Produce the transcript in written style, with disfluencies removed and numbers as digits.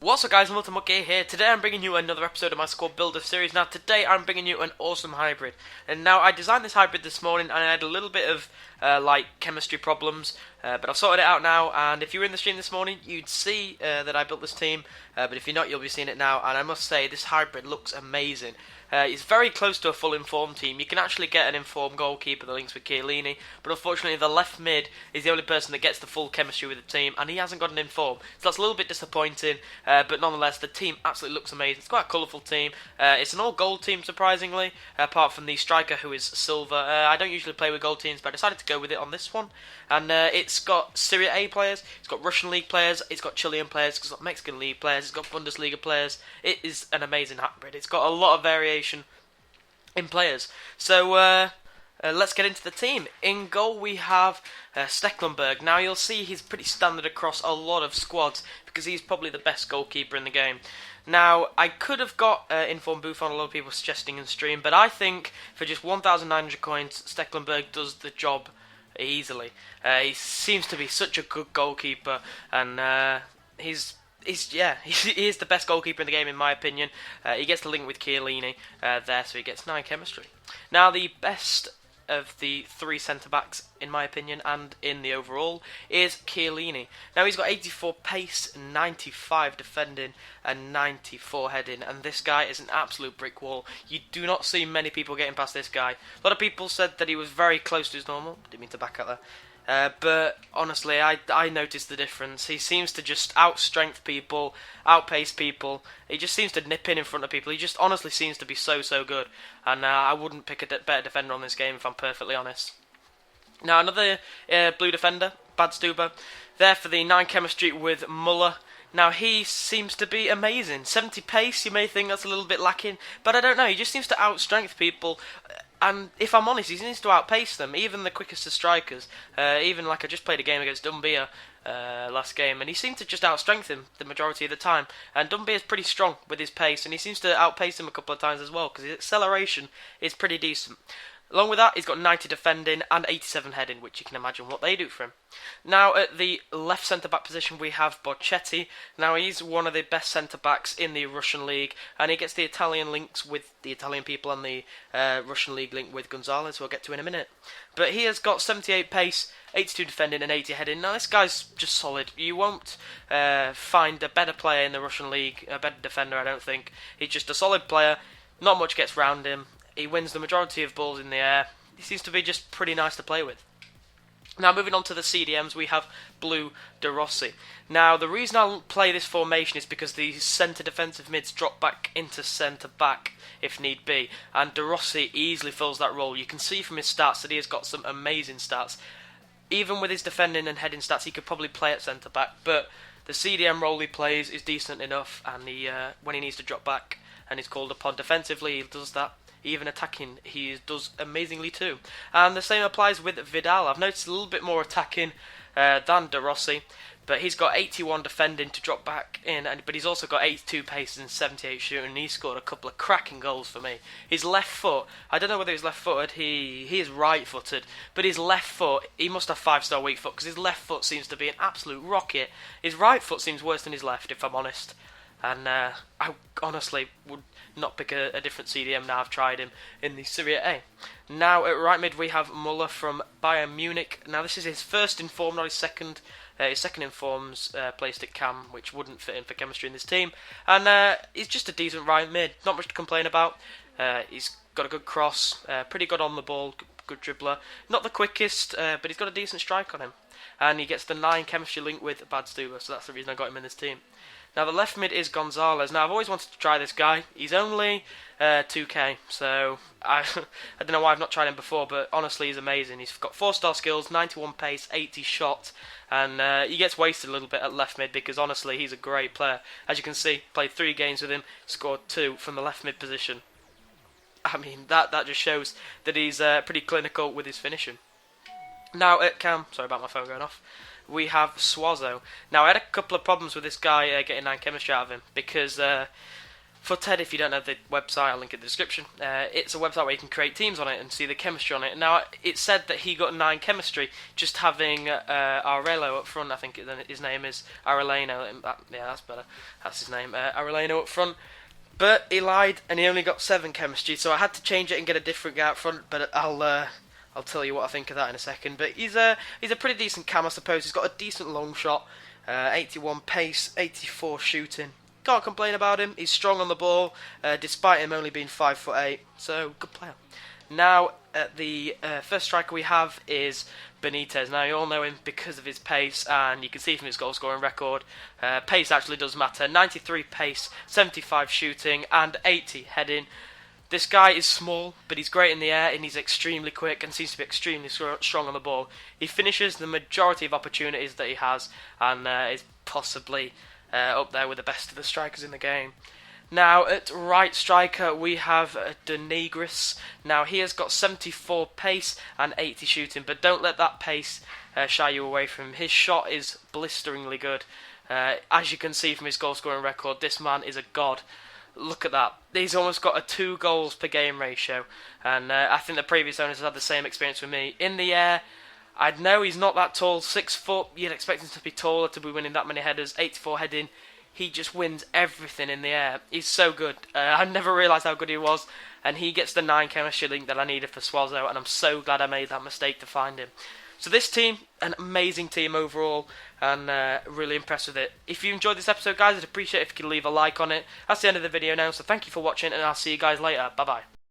What's up guys, Multi here. Today I'm bringing you another episode of my squad builder series. Now today I'm bringing you an awesome hybrid. And now I designed this hybrid this morning and I had a little bit of chemistry problems. But I've sorted it out now, and if you were in the stream this morning you'd see that I built this team. But if you're not, you'll be seeing it now, and I must say this hybrid looks amazing. It's very close to a full informed team. You can actually get an informed goalkeeper that links with Chiellini, but unfortunately the left mid is the only person that gets the full chemistry with the team, and he hasn't got an informed, so that's a little bit disappointing, but nonetheless the team absolutely looks amazing. It's quite a colourful team. It's an all gold team surprisingly, apart from the striker who is silver. I don't usually play with gold teams, but I decided to go with it on this one, and it's got Serie A players, it's got Russian League players, it's got Chilean players, it's got Mexican League players, it's got Bundesliga players. It is an amazing hybrid. It's got a lot of variation in players. So let's get into the team. In goal we have Stecklenburg. Now you'll see he's pretty standard across a lot of squads because he's probably the best goalkeeper in the game. Now I could have got Inform Buffon, a lot of people suggesting in stream, but I think for just 1,900 coins Stecklenburg does the job easily. He seems to be such a good goalkeeper, and he is the best goalkeeper in the game in my opinion. He gets the link with Chiellini there, so he gets 9 chemistry. Now the best of the 3 centre-backs in my opinion and in the overall is Chiellini. Now he's got 84 pace, 95 defending and 94 heading, and this guy is an absolute brick wall. You do not see many people getting past this guy. A lot of people said that he was very close to his normal. Didn't mean to back out there. But honestly, I noticed the difference. He seems to just outstrength people, outpace people. He just seems to nip in front of people. He just honestly seems to be so good. And I wouldn't pick a better defender on this game if I'm perfectly honest. Now another blue defender, Badstuber, there for the 9 chemistry with Muller. Now he seems to be amazing. 70 pace, you may think that's a little bit lacking, but I don't know. He just seems to outstrength people. And if I'm honest, he seems to outpace them, even the quickest of strikers. Even like I just played a game against Dumbia last game, and he seemed to just outstrength him the majority of the time. And Dumbia is pretty strong with his pace, and he seems to outpace him a couple of times as well, because his acceleration is pretty decent. Along with that, he's got 90 defending and 87 heading, which you can imagine what they do for him. Now, at the left centre-back position, we have Borchetti. Now, he's one of the best centre-backs in the Russian League, and he gets the Italian links with the Italian people and the Russian League link with Gonzalez, who I'll get to in a minute. But he has got 78 pace, 82 defending and 80 heading. Now, this guy's just solid. You won't find a better player in the Russian League, a better defender, I don't think. He's just a solid player. Not much gets round him. He wins the majority of balls in the air. He seems to be just pretty nice to play with. Now moving on to the CDMs, we have Blue De Rossi. Now the reason I'll play this formation is because the centre defensive mids drop back into centre back if need be, and De Rossi easily fills that role. You can see from his stats that he has got some amazing stats. Even with his defending and heading stats, he could probably play at centre back, but the CDM role he plays is decent enough, and he when he needs to drop back and he's called upon defensively, he does that. Even attacking, he does amazingly too. And the same applies with Vidal. I've noticed a little bit more attacking than De Rossi, but he's got 81 defending to drop back in, but he's also got 82 pace and 78 shooting, and he scored a couple of cracking goals for me. His left foot, I don't know whether he's left-footed, he is right-footed, but his left foot, he must have 5-star weak foot, because his left foot seems to be an absolute rocket. His right foot seems worse than his left, if I'm honest. And I honestly would not pick a different CDM now I've tried him in the Serie A. Now at right mid we have Muller from Bayern Munich. Now this is his first inform, not his second. His second inform's placed at cam, which wouldn't fit in for chemistry in this team. And he's just a decent right mid, not much to complain about. He's got a good cross, pretty good on the ball, good dribbler. Not the quickest, but he's got a decent strike on him. And he gets the 9 chemistry link with Badstuber, so that's the reason I got him in this team. Now the left mid is Gonzalez. Now I've always wanted to try this guy. He's only 2k, so I don't know why I've not tried him before, but honestly he's amazing. He's got 4-star skills, 91 pace, 80 shot, and he gets wasted a little bit at left mid because honestly he's a great player. As you can see, played 3 games with him, scored 2 from the left mid position. I mean, that just shows that he's pretty clinical with his finishing. Now at cam, sorry about my phone going off, we have Suazo. Now I had a couple of problems with this guy getting 9 chemistry out of him because For Ted, if you don't know the website, I'll link it in the description. It's a website where you can create teams on it and see the chemistry on it. Now, it said that he got 9 chemistry just having Aurelio up front. I think his name is Aurelino. Yeah, that's better. That's his name, Aurelino up front. But he lied, and he only got 7 chemistry, so I had to change it and get a different guy up front. But I'll tell you what I think of that in a second. But he's a pretty decent cam, I suppose. He's got a decent long shot, 81 pace, 84 shooting. Can't complain about him. He's strong on the ball, despite him only being 5'8". So good player. Now the first striker we have is Benitez. Now you all know him because of his pace, and you can see from his goal scoring record, pace actually does matter. 93 pace, 75 shooting, and 80 heading. This guy is small, but he's great in the air, and he's extremely quick and seems to be extremely strong on the ball. He finishes the majority of opportunities that he has, and is possibly up there with the best of the strikers in the game. Now, at right striker, we have Denegris. Now, he has got 74 pace and 80 shooting, but don't let that pace shy you away from him. His shot is blisteringly good. As you can see from his goal-scoring record, this man is a god. Look at that. He's almost got a 2 goals per game ratio, and I think the previous owners have had the same experience with me. In the air, I know he's not that tall, 6 foot, you'd expect him to be taller to be winning that many headers, 84 heading. He just wins everything in the air. He's so good. I never realised how good he was, and he gets the 9 chemistry link that I needed for Swazo, and I'm so glad I made that mistake to find him. So this team, an amazing team overall, and really impressed with it. If you enjoyed this episode, guys, I'd appreciate it if you could leave a like on it. That's the end of the video now, so thank you for watching, and I'll see you guys later. Bye-bye.